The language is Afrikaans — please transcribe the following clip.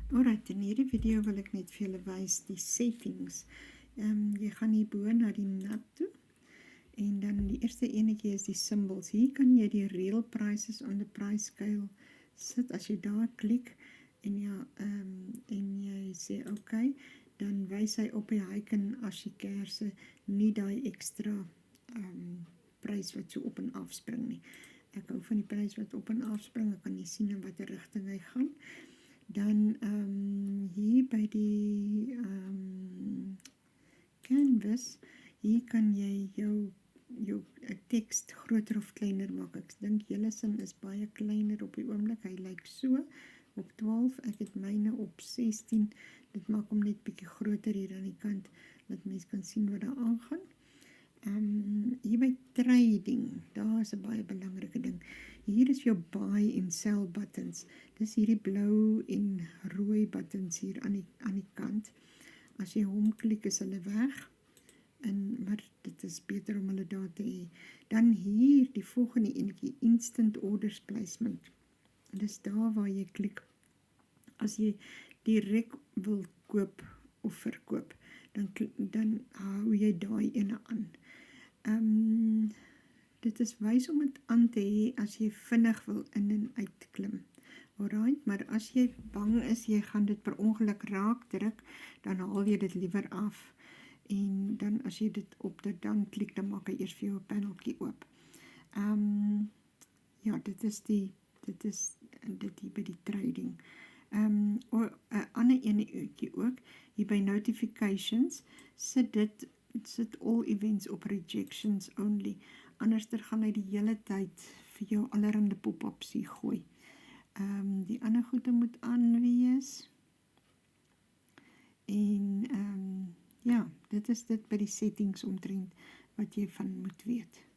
Alright, in hierdie video wil ek net vir julle wys die settings. Jy gaan hierbo na die NAT toe en dan die eerste enetjie is die symbols. Hier kan jy die real prices on the price scale sit. As jy daar klik en jy sê OK, dan wys hy op die Heiken Ashikerse nie die extra prys wat so op en af spring nie. Ek hou van die prys wat op en af spring, ek kan nie sien in watter rigting hy gaan. Dan hier by die canvas, hier kan jy jou tekst groter of kleiner maak. Ek dink julle sin is baie kleiner op die oomblik. Hy lyk so op 12, ek het myne op 16. Dit maak hom net bietjie groter hier aan die kant, dat mens kan sien wat daar aangaan. Hier by trading, daar is 'n baie belangrike ding. Hier is jou buy en sell buttons. Dis hierdie blou en rooi buttons hier aan die kant. As jy hom klik is hulle weg, maar dit is beter om hulle daar te hê. Dan hier die volgende enetjie, instant orders placement. Dis daar waar jy klik as jy direk wil koop of verkoop. Dan hou jy daai ene aan. Dit is wys om dit aan te hê as jy vinnig wil in en uit klim. Alright, maar as jy bang is, jy gaan dit per ongeluk raak druk, dan haal jy dit liewer af. En dan as jy dit op dit dan klik, dan maak hy eers vir jou 'n paneltjie oop. Ja, dit is dit hier by die trading. 'n ander enetjie ook, hier by notifications, sit all events op rejections only. Anderster gaan hy die hele tyd vir jou allerhande pop-ups hier gooi. Die ander goede moet aan wees. En ja, dit is dit by die settings omtrent wat jy van moet weet.